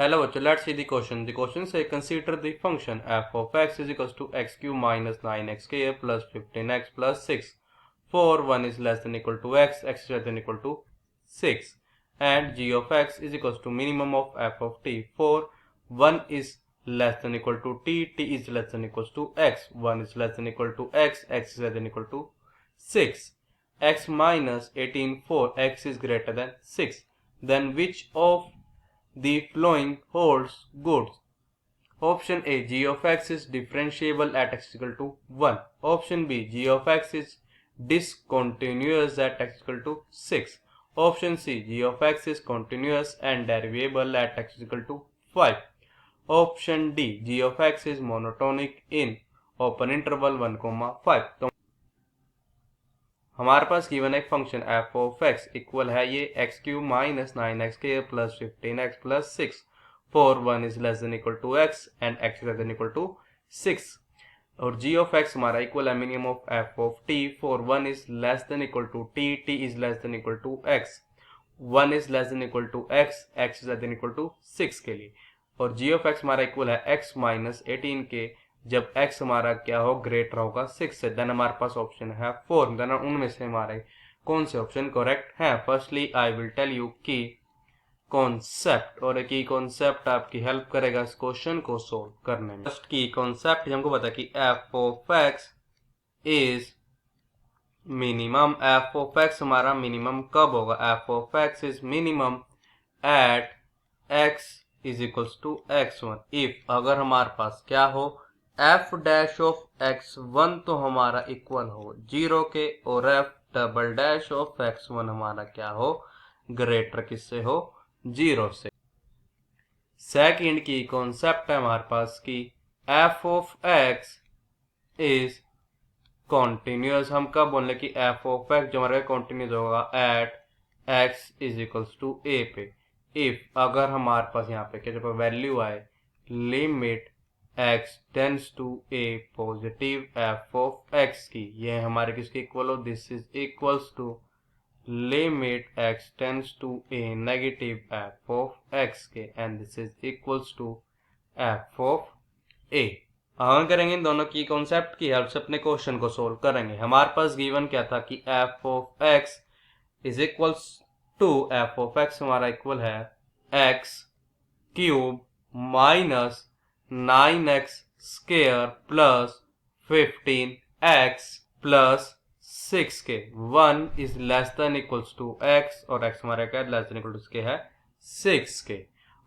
Hello, let's see the question. The question says consider the function f of x is equals to x cube minus 9x square plus 15x plus 6. For 1 is less than equal to x, x is less than equal to 6. And g of x is equals to minimum of f of t. For 1 is less than equal to t, t is less than equals to x. 1 is less than equal to x, x is less than equal to 6. X minus 18 for x is greater than 6. Then which of the following holds good? Option A, g of x is differentiable at x equal to 1. Option B, g of x is discontinuous at x equal to 6. Option C, g of x is continuous and derivable at x equal to 5. Option D, g of x is monotonic in open interval 1, 5. तो हमारे पास given एक function f of x equal है ये x cube minus 9x square plus 15x plus 6 for 1 is less than equal to x and x less than equal to 6 और g of x हमारा equal है minimum of f of t for 1 is less than equal to t, t is less than equal to x, 1 is less than equal to x, x is less than equal to 6 के लिए। और g of x हमारा equal है x minus 18 के जब x हमारा क्या हो ग्रेटर होगा 6 से। देन हमारे पास ऑप्शन है 4। देन उनमें से हमारे कौन से ऑप्शन करेक्ट है? Firstly I will tell you key concept, और की कॉन्सेप्ट आपकी हेल्प करेगा इस क्वेश्चन को सोल्व करने में। फर्स्ट की कॉन्सेप्ट हमको पता कि f of x is minimum. f of x हमारा मिनिमम कब होगा? f of x is minimum at x is equals to x1 if अगर हमारे पास क्या हो f डैश ऑफ x1 तो हमारा इक्वल हो 0 के और f double dash of x1 हमारा क्या हो ग्रेटर किससे हो 0 से। सेकंड की कॉन्सेप्ट है हमारे पास कि f of x is continuous. हम कब बोले कि f ऑफ x जो हमारा कॉन्टिन्यूस होगा at x is equals to a पे इफ अगर हमारे पास यहाँ पे क्या जब वैल्यू आए limit x tends to a positive f of x की, ये हमारे किसके इक्वल हो? This is equals to limit x tends to a negative f of x के and this is equals to f of a। हम करेंगे इन दोनों की कॉन्सेप्ट की हेल्प से अपने क्वेश्चन को सोल्व करेंगे। हमारे पास गिवन क्या था कि f of x is equals to f of x हमारा इक्वल है x cube minus 9x square plus 15x plus 6 के 1 is less than equals to x और x हमारा क्या लेस देन इक्वल टू है 6 के।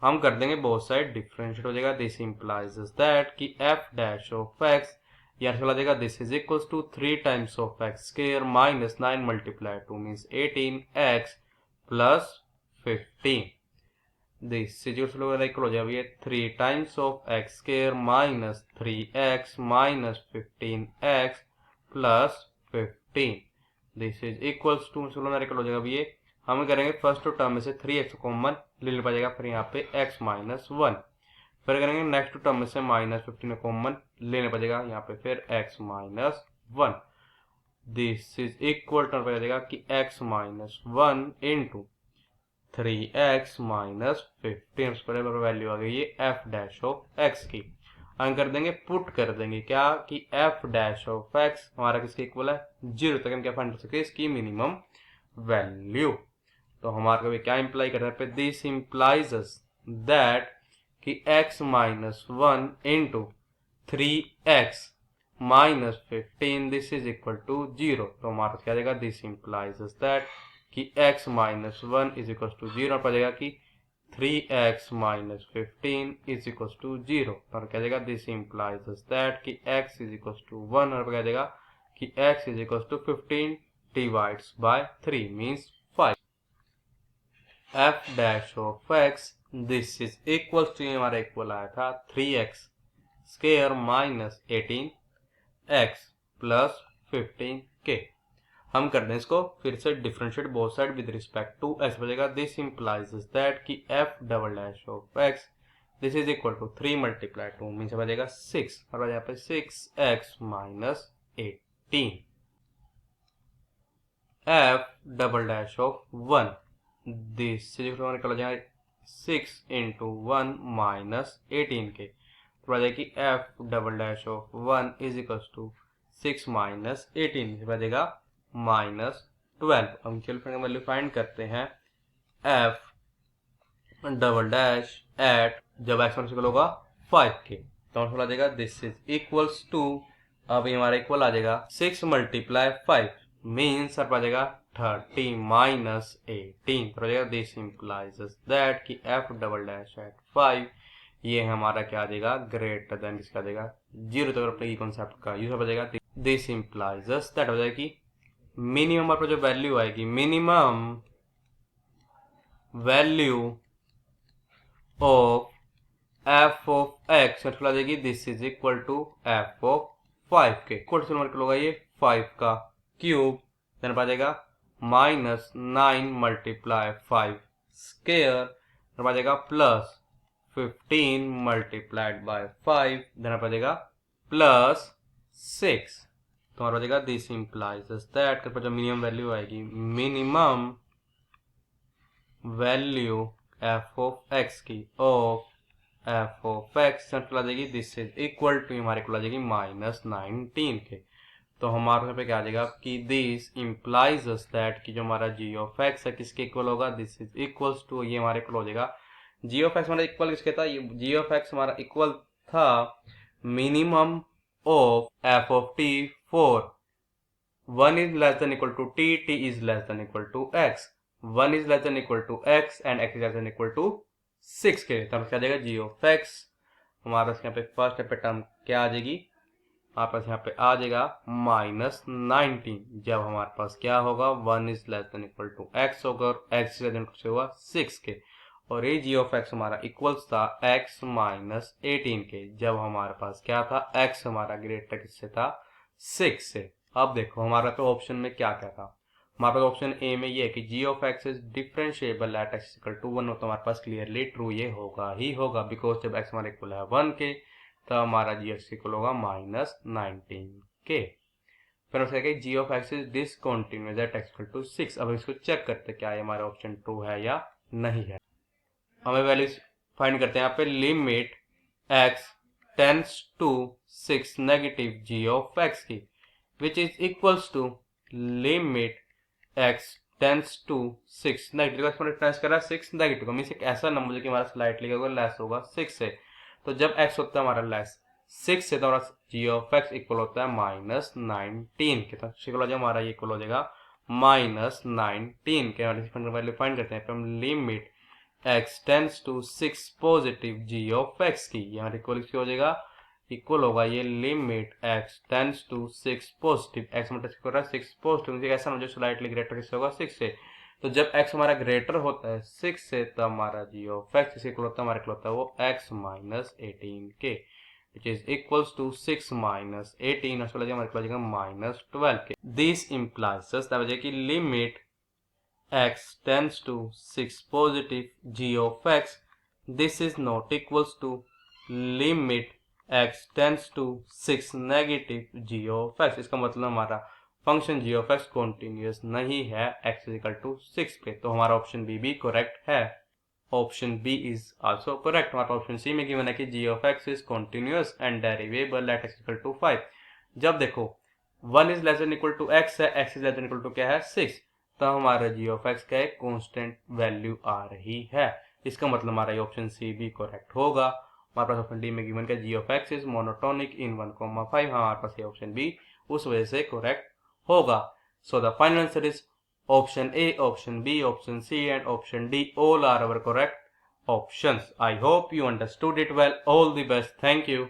हम कर देंगे बोथ साइड डिफरेंशिएट हो जाएगा। दिस इंप्लाइज दैट कि f डैश ऑफ x यहाँ चला जाएगा this is equals to 3 times of x square minus 9 multiply 2 means 18x plus 15। This is equal हो जाएगा 3 times of x square minus 3x minus 15x plus 15। This is equals to equal हो जाएगा ये हम करेंगे फर्स्ट टर्म में से 3x common ले पाएगा फिर यहाँ पे x माइनस 1, फिर करेंगे नेक्स्ट टर्म में से माइनस 15 कॉमन लेने पड़ेगा यहाँ पे फिर x minus 1। This is equal term हो जाएगा कि x minus 1 into 3x minus 15 उस पर वैल्यू आ गई ये f डैश ऑफ x की। हम कर देंगे पुट कर देंगे क्या कि f डैश ऑफ x हमारा किसके इक्वल है 0 तक हम क्या फाइंड कर सकते हैं इसकी मिनिमम वैल्यू। तो हमारा भी क्या इंप्लाई कर रहा है दिस इंप्लाइज दैट कि x minus 1 into 3x minus 15 this is equal to 0। तो हमारा क्या देगा दिस इंप्लाइज दैट कि x minus 1 is equal to 0 पर जाएगा कि 3x minus 15 is equal to 0 और क्या देगा दिस इंप्लाइज दैट कि x इज इक्वल टू 1 और क्या देगा कि x is equal to 15 divides by 3 means 5। f dash of x this is equal to हमारा इक्वल आया था 3x square minus 18x plus 15 के। हम कर दें इसको फिर से differentiate both side with respect to x बचेगा। दिस इंप्लाइज दैट कि f double dash of x this is equal to 3 multiply 2 means बचेगा 6 और यहाँ पे 6x minus 18। f double dash of 1 this निकल जाएगा 6 इंटू 1 माइनस 18 के, तो आ जाएगी f double dash of 1 is equal to 6 minus 18, से बचेगा माइनस 12। हम चलो वैल्यू फाइंड करते हैं। एफ डबल डैश एट, जब एक्स इक्वल होगा 5 के, तो हम आ जाएगा दिस इज इक्वल्स टू, अब ये हमारा इक्वल आ जाएगा 6 मल्टीप्लाई 5 मीन्स आ जाएगा 30 माइनस 18, तो आ जाएगा दिस इम्प्लाइज दैट कि एफ डबल डैश एट 5 ये हमारा क्या आ जाएगा ग्रेटर देन, किसका आ जाएगा 0, तो अपने ई कॉन्सेप्ट का यूज हो जाएगा। दिस इम्प्लाइज दैट हो जाएगी मिनिमम पर जो वैल्यू आएगी, minimum value of f of x आ जाएगी this is equal to f of 5 के, इक्वल होगा ये 5 का क्यूब, देन आ जाएगा माइनस 9 मल्टीप्लाई 5 स्क्वायर, आ जाएगा प्लस 15 मल्टीप्लाइड बाय 5, देन आ जाएगा प्लस 6, तो हमारा हो जाएगा दिस इम्प्लाइज दैट के जो मिनिमम वैल्यू आएगी, minimum value F of x की ऑफ एफ ऑफ एक्स आ जाएगी दिस इज इक्वल टू, हमारे को आ जाएगी माइनस 19 के, तो हमारे यहाँ पे क्या आ जाएगा कि दिस इम्प्लाइज दैट कि जो हमारा जी ऑफ एक्स है किसके इक्वल होगा, दिस इज इक्वल्स टू, ये हमारे इक्वल हो जाएगा जी ऑफ एक्स हमारा इक्वल किसके था, ये जी ऑफ एक्स हमारा इक्वल था minimum of f of T for 1 is less than equal to t, t is less than equal to x, 1 is less than equal to x and x is less than equal to 6 के, तब क्या आ जाएगा जी of x हमारा यहाँ पे first पे term क्या आ जाएगी, हमारे पास यहाँ पे आ जाएगा माइनस 19, जब हमारे पास क्या होगा 1 is less than equal to x होगा और x is less than equal to होगा 6 के, और ये जी ऑफ एक्स हमारा इक्वल्स था x माइनस 18 के, जब हमारे पास क्या था x हमारा ग्रेटर किससे था 6 से। अब देखो हमारा तो ऑप्शन में क्या क्या था, हमारे पास ऑप्शन ए में ये है कि g of x is differentiable at x equal to 1 हो, तो हमारे पास क्लियरली ट्रू ये होगा ही होगा, बिकॉज जब एक्स हमारा इक्वल है 1 के तो हमारा जी एक्स इक्वल होगा माइनस 19 के। फिर उसके g of x is discontinuous at x equal to 6। अब इसको चेक करते क्या ये हमारा ऑप्शन ट्रू है या नहीं है। हमें वैल्यूज फाइंड करते हैं यहाँ पे, limit x tends to 6 negative g of x की, which is equals to limit x tends to 6 negative, tends कर रहा है 6 नेगेटिव, मीन्स एक ऐसा नंबर जो कि हमारा स्लाइटली होगा लेस होगा 6 से, तो जब x होता है हमारा लेस 6 से तो हमारा जी ऑफ एक्स इक्वल होता है माइनस 19 के, तो इक्वल हो जाएगा हमारा ये इक्वल हो जाएगा माइनस 19 के। वैल्यू फाइंड करते हैं, हम limit x tends to 6 positive g of x की, यहाँ इक्वल हो जाएगा इक्वल होगा ये limit x tends to 6 positive, x मतलब रहा है 6 पॉजिटिव, ऐसा मुझे स्लाइटली ग्रेटर किससे होगा 6 से, तो जब x हमारा ग्रेटर होता है 6 से तब हमारा जी ऑफ एक्स किसके इक्वल होता है, हमारा इक्वल होता है वो x माइनस 18 के, which is equals to 6 minus 18 और हमारा इक्वल हो जाएगा माइनस 12 के। दिस इम्प्लाइज दैट कि limit x tends to 6 positive g of x, this is not equals to limit x tends to 6 negative g of x, इसका मतलब हमारा function g of x continuous नहीं है x equal to 6 पे, तो हमारा option B भी correct है। Option B is also correct. हमारा ऑप्शन सी में गिवन है कि g of x is continuous and derivable at x equal to 5। जब देखो 1 is less than equal to x है, x is less than equal to क्या है 6, तो हमारा जी ऑफ एक्स का एक कॉन्स्टेंट वैल्यू आ रही है, इसका मतलब हमारा ये ऑप्शन सी भी करेक्ट होगा। हमारे पास ऑप्शन डी में गिवन का जी ऑफ एक्स इज मोनोटोनिक इन 1,5, हमारे पास ये ऑप्शन बी उस वजह से करेक्ट होगा। So the final answer is option A, option B, option C and option D, all are our correct options. I hope you understood it well. All the best. Thank you.